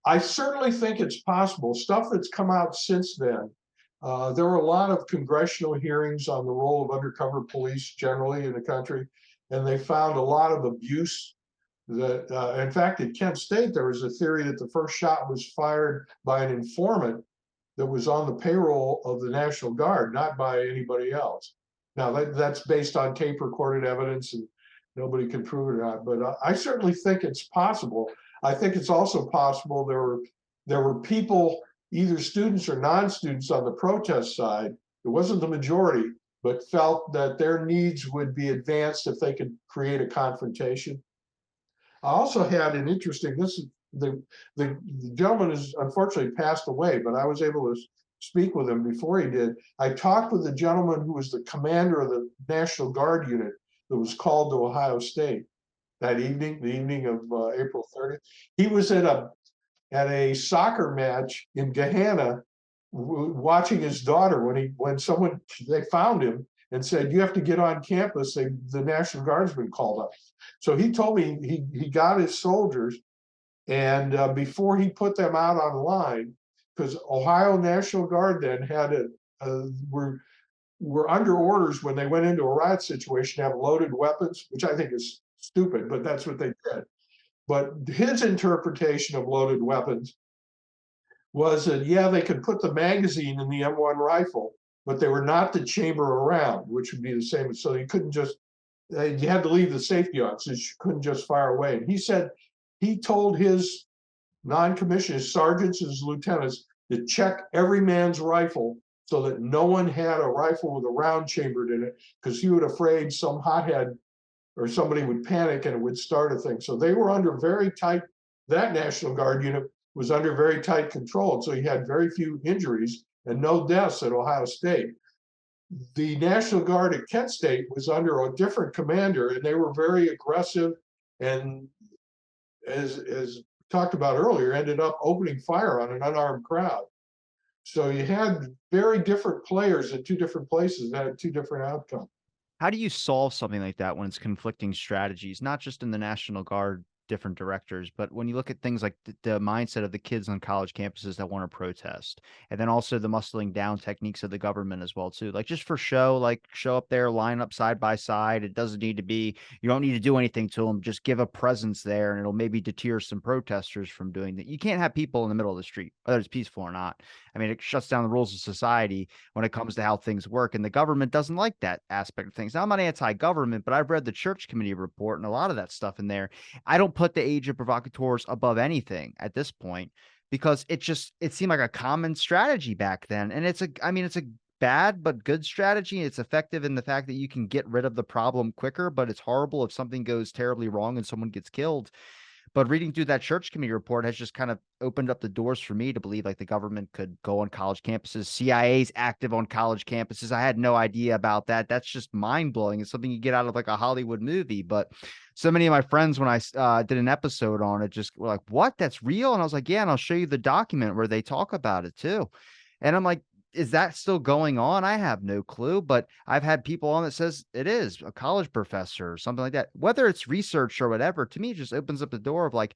I certainly think it's possible. Stuff that's come out since then. There were a lot of congressional hearings on the role of undercover police generally in the country, and they found a lot of abuse. That, in fact, at Kent State, there was a theory that the first shot was fired by an informant that was on the payroll of the National Guard, not by anybody else. Now, that's based on tape recorded evidence, and nobody can prove it or not. But I certainly think it's possible. I think it's also possible there were people, either students or non-students on the protest side. It wasn't the majority, but felt that their needs would be advanced if they could create a confrontation. I also had an interesting, this is the gentleman has unfortunately passed away, but I was able to speak with him before he did. I talked with the gentleman who was the commander of the National Guard unit that was called to Ohio State that evening, the evening of April 30th. He was at a soccer match in Gahanna watching his daughter when they found him and said, "You have to get on campus. The National Guard's been called up." So he told me he got his soldiers, and before he put them out on the line, because Ohio National Guard then were under orders when they went into a riot situation to have loaded weapons, which I think is stupid, but that's what they did. But his interpretation of loaded weapons was that, yeah, they could put the magazine in the M1 rifle, but they were not the chamber around, which would be the same. So you couldn't just, you had to leave the safety on, so you couldn't just fire away. And he said he told his non-commissioned sergeants and his lieutenants to check every man's rifle so that no one had a rifle with a round chambered in it, because he was afraid some hothead or somebody would panic and it would start a thing. So they were under very tight, that National Guard unit was under very tight control. And so he had very few injuries and no deaths at Ohio State. The National Guard at Kent State was under a different commander, and they were very aggressive, and as talked about earlier, ended up opening fire on an unarmed crowd. So you had very different players in two different places that had two different outcomes. How do you solve something like that when it's conflicting strategies, not just in the National Guard, different directors, but when you look at things like the mindset of the kids on college campuses that want to protest, and then also the muscling down techniques of the government as well too, like just for show, like show up there, line up side by side. It doesn't need to be, you don't need to do anything to them. Just give a presence there, and it'll maybe deter some protesters from doing that. You can't have people in the middle of the street, whether it's peaceful or not. I mean, it shuts down the rules of society when it comes to how things work, and the government doesn't like that aspect of things. Now, I'm not anti-government, but I've read the church committee report and a lot of that stuff in there. I don't put the age of provocateurs above anything at this point, because it seemed like a common strategy back then. And it's a bad but good strategy. It's effective in the fact that you can get rid of the problem quicker, but it's horrible if something goes terribly wrong and someone gets killed. But reading through that church committee report has just kind of opened up the doors for me to believe like the government could go on college campuses. CIA's active on college campuses. I had no idea about that. That's just mind blowing. It's something you get out of like a Hollywood movie. But so many of my friends, when I did an episode on it, just were like, "What? That's real?" And I was like, "Yeah." And I'll show you the document where they talk about it too. And I'm like, is that still going on? I have no clue, but I've had people on that says it is a college professor or something like that. Whether it's research or whatever, to me, it just opens up the door of like,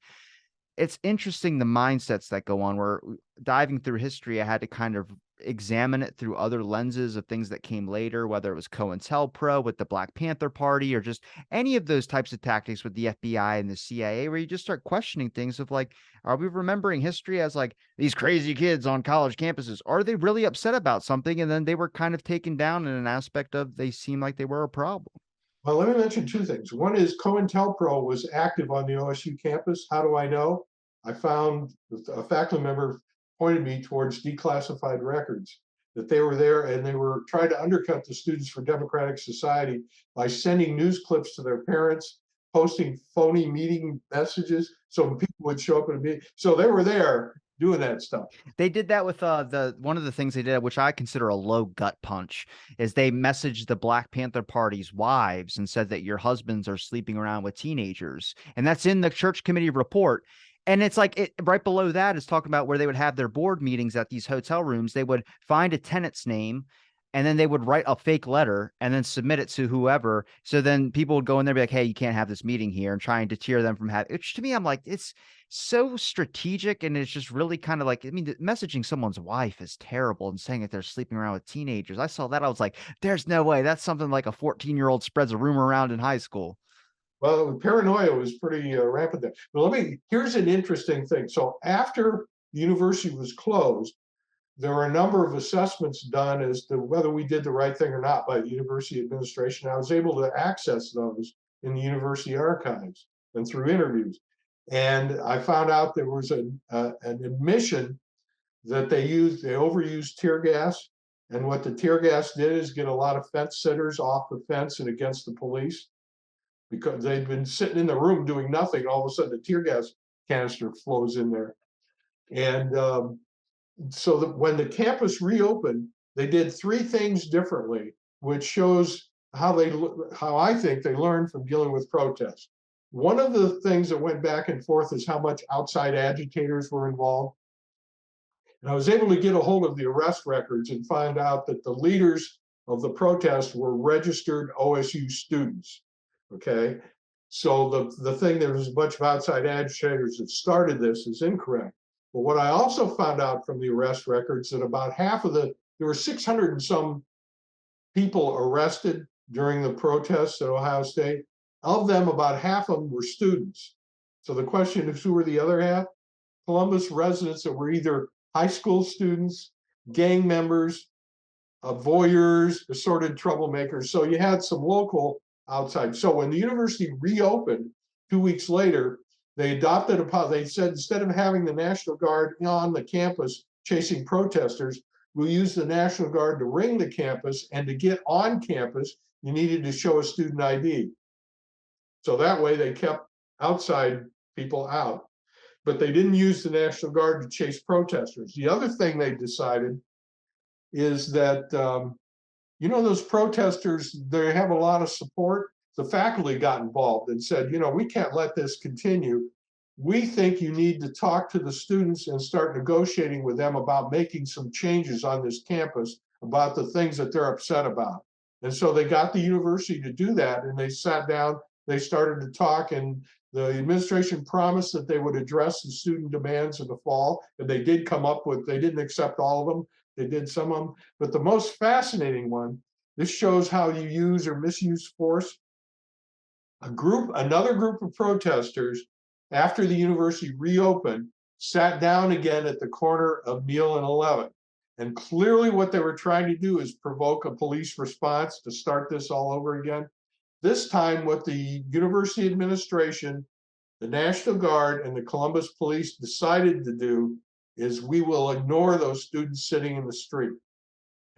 it's interesting the mindsets that go on. Where diving through history, I had to kind of examine it through other lenses of things that came later, whether it was COINTELPRO with the Black Panther Party or just any of those types of tactics with the FBI and the CIA, where you just start questioning things of like, are we remembering history as like these crazy kids on college campuses? Are they really upset about something? And then they were kind of taken down in an aspect of they seem like they were a problem. Well, let me mention two things. One is COINTELPRO was active on the OSU campus. How do I know? I found a faculty member pointed me towards declassified records, that they were there and they were trying to undercut the Students for Democratic Society by sending news clips to their parents, posting phony meeting messages so people would show up at a meeting. So they were there doing that stuff. They did that with the one of the things they did, which I consider a low gut punch, is they messaged the Black Panther Party's wives and said that your husbands are sleeping around with teenagers, and that's in the church committee report. And it's like it right below that is talking about where they would have their board meetings at these hotel rooms. They would find a tenant's name, and then they would write a fake letter and then submit it to whoever. So then people would go in there and be like, "Hey, you can't have this meeting here," and trying to deter them from having. Which to me, I'm like, it's so strategic, and it's just really kind of like, I mean, messaging someone's wife is terrible and saying that they're sleeping around with teenagers. I saw that, I was like, there's no way that's something like a 14-year-old spreads a rumor around in high school. Well, paranoia was pretty rampant there. But here's an interesting thing. So after the university was closed, there were a number of assessments done as to whether we did the right thing or not by the university administration. I was able to access those in the university archives and through interviews. And I found out there was an admission that they overused tear gas. And what the tear gas did is get a lot of fence sitters off the fence and against the police, because they'd been sitting in the room doing nothing. And all of a sudden, the tear gas canister flows in there. And so that when the campus reopened, they did three things differently, which shows how I think they learned from dealing with protests. One of the things that went back and forth is how much outside agitators were involved. And I was able to get a hold of the arrest records and find out that the leaders of the protest were registered OSU students. Okay. So the thing, there was a bunch of outside agitators that started this is incorrect. But what I also found out from the arrest records that about half of there were 600 and some people arrested during the protests at Ohio State. Of them, about half of them were students. So the question is, who were the other half? Columbus residents that were either high school students, gang members, voyeurs, assorted troublemakers. So you had some local outside. So when the university reopened 2 weeks later, they adopted they said, instead of having the National Guard on the campus chasing protesters, we'll use the National Guard to ring the campus, and to get on campus, you needed to show a student ID. So that way they kept outside people out, but they didn't use the National Guard to chase protesters. The other thing they decided is that, those protesters, they have a lot of support. The faculty got involved and said, we can't let this continue. We think you need to talk to the students and start negotiating with them about making some changes on this campus about the things that they're upset about. And so they got the university to do that, and they sat down, they started to talk, and the administration promised that they would address the student demands in the fall, and they did come up with, they didn't accept all of them, they did some of them. But the most fascinating one, this shows how you use or misuse force. Another group of protesters, after the university reopened, sat down again at the corner of Neal and 11th. And clearly what they were trying to do is provoke a police response to start this all over again. This time, what the university administration, the National Guard, and the Columbus Police decided to do is, we will ignore those students sitting in the street.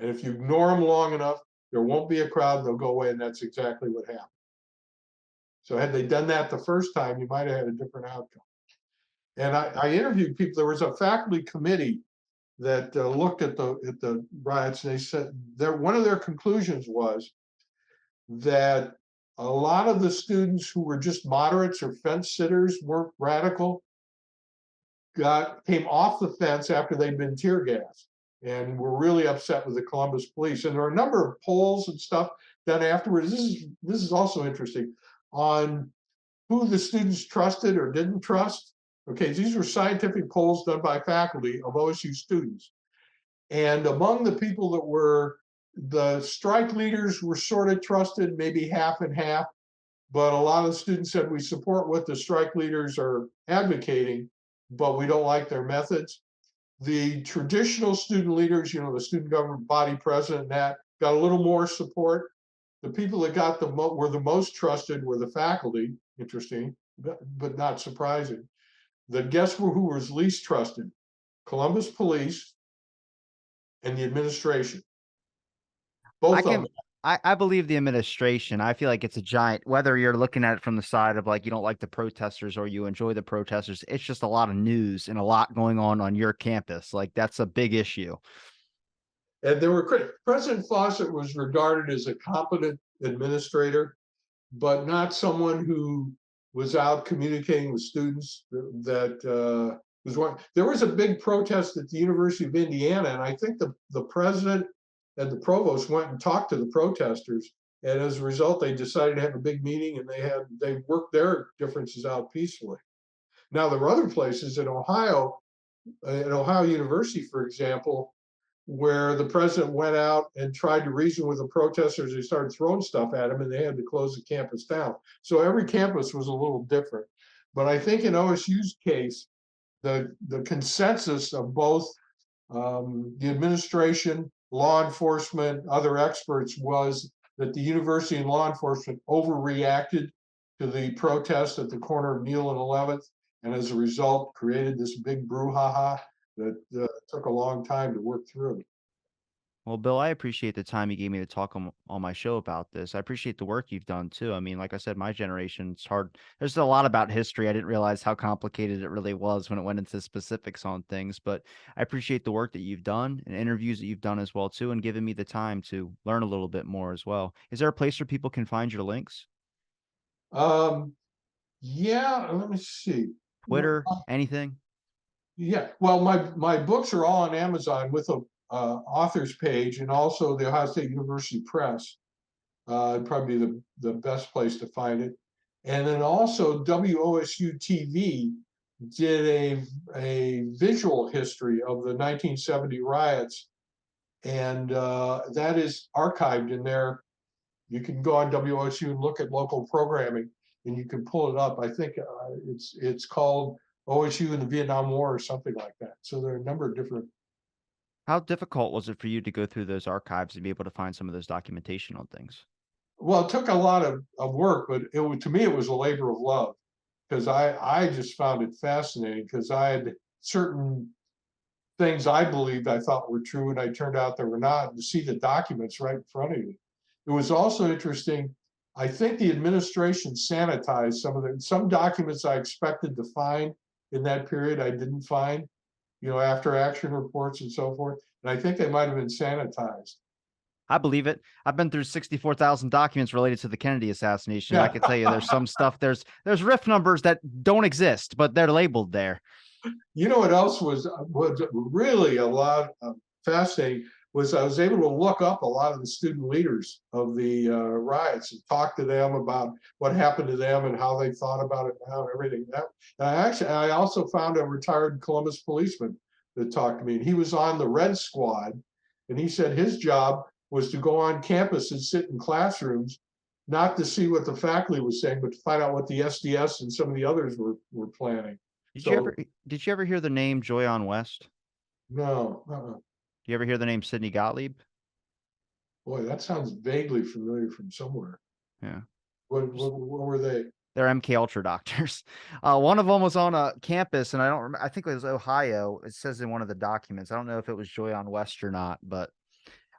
And if you ignore them long enough, there won't be a crowd, they'll go away, and that's exactly what happened. So had they done that the first time, you might have had a different outcome. And I interviewed people. There was a faculty committee that looked at the riots, and they said one of their conclusions was that a lot of the students who were just moderates or fence sitters, weren't radical, came off the fence after they'd been tear gassed, and were really upset with the Columbus police. And there are a number of polls and stuff done afterwards. This is also interesting, on who the students trusted or didn't trust. Okay, these were scientific polls done by faculty of OSU students. And among the people that were, the strike leaders were sort of trusted, maybe half and half, but a lot of the students said, we support what the strike leaders are advocating, but we don't like their methods. The traditional student leaders, the student government body president, that got a little more support. The people that got were the most trusted were the faculty. Interesting, but not surprising. Guess who was least trusted? Columbus Police, and the administration. I Both of can them. I believe the administration. I feel like it's a giant, whether you're looking at it from the side of like you don't like the protesters or you enjoy the protesters, it's just a lot of news and a lot going on your campus. Like that's a big issue. And there were critics. President Fawcett was regarded as a competent administrator, but not someone who was out communicating with students that was one. There was a big protest at the University of Indiana, and I think the president and the provost went and talked to the protesters. And as a result, they decided to have a big meeting, and they worked their differences out peacefully. Now there were other places in Ohio, at Ohio University, for example, where the president went out and tried to reason with the protesters. They started throwing stuff at him, and they had to close the campus down. So every campus was a little different. But I think in OSU's case, the consensus of both the administration, law enforcement, other experts was that the university and law enforcement overreacted to the protest at the corner of Neal and 11th, and as a result created this big brouhaha that took a long time to work through. Well, Bill, I appreciate the time you gave me to talk on my show about this. I appreciate the work you've done too. I mean, like I said, my generation, it's hard. There's a lot about history. I didn't realize how complicated it really was when it went into specifics on things, but I appreciate the work that you've done and interviews that you've done as well too, and giving me the time to learn a little bit more as well. Is there a place where people can find your links? Um, yeah, let me see. Twitter, anything? Yeah, well, my books are all on Amazon with a author's page, and also the Ohio State University Press. Probably the best place to find it. And then also WOSU TV did a visual history of the 1970 riots, and that is archived in there. You can go on WOSU and look at local programming, and you can pull it up. I think it's called OSU in the Vietnam War or something like that. So there are a number of different. How difficult was it for you to go through those archives and be able to find some of those documentation on things? Well, it took a lot of work, but to me it was a labor of love, because I just found it fascinating, because I had certain things I believed I thought were true, and I turned out they were not. And to see the documents right in front of you, it was also interesting. I think the administration sanitized some documents I expected to find in that period I didn't find, after action reports and so forth. And I think they might have been sanitized. I believe it. I've been through 64,000 documents related to the Kennedy assassination. I Yeah. can tell you there's some stuff, there's RIF numbers that don't exist, but they're labeled there. You know what else was really a lot of fascinating was I was able to look up a lot of the student leaders of the riots and talk to them about what happened to them and how they thought about it now and everything. I also found a retired Columbus policeman that talked to me, and he was on the Red Squad, and he said his job was to go on campus and sit in classrooms, not to see what the faculty was saying, but to find out what the SDS and some of the others were planning. So Did you ever hear the name Joyon West? no, Do you ever hear the name Sidney Gottlieb? boy, that sounds vaguely familiar from somewhere. Yeah. What were they? They're MK Ultra doctors. One of them was on a campus, and I don't remember. I think it was Ohio. It says in one of the documents. I don't know if it was Joyon West or not, but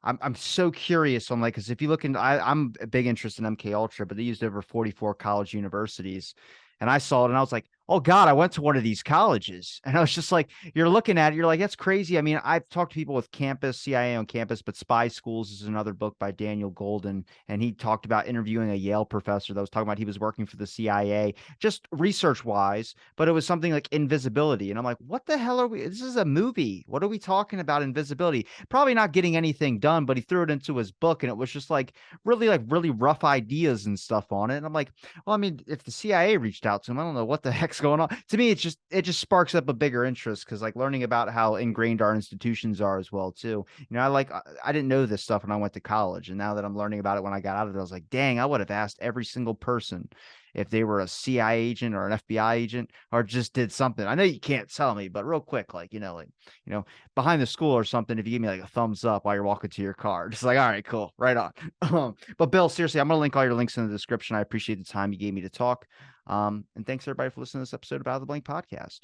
I'm so curious on like, because if you look into, I'm a big interest in MK Ultra, but they used over 44 college universities, and I saw it and I was like, oh God, I went to one of these colleges, and I was just like, you're looking at it, you're like, that's crazy. I mean, I've talked to people with campus, CIA on campus, but Spy Schools is another book by Daniel Golden, and he talked about interviewing a Yale professor that was talking about he was working for the CIA, just research wise, but it was something like invisibility, and I'm like, what the hell are we? This is a movie. What are we talking about? Invisibility? Probably not getting anything done, but he threw it into his book, and it was just like really rough ideas and stuff on it. And I'm like, well, I mean, if the CIA reached out to him, I don't know what the heck's going on. To me, it just sparks up a bigger interest, because like learning about how ingrained our institutions are as well too. I didn't know this stuff when I went to college, and now that I'm learning about it when I got out of it, I was like, dang, I would have asked every single person if they were a CIA agent or an FBI agent or just did something. I know you can't tell me, but real quick, behind the school or something, if you give me like a thumbs up while you're walking to your car, just like, all right, cool, right on. But Bill, seriously, I'm gonna link all your links in the description. I appreciate the time you gave me to talk. And thanks everybody for listening to this episode of Out of the Blank podcast.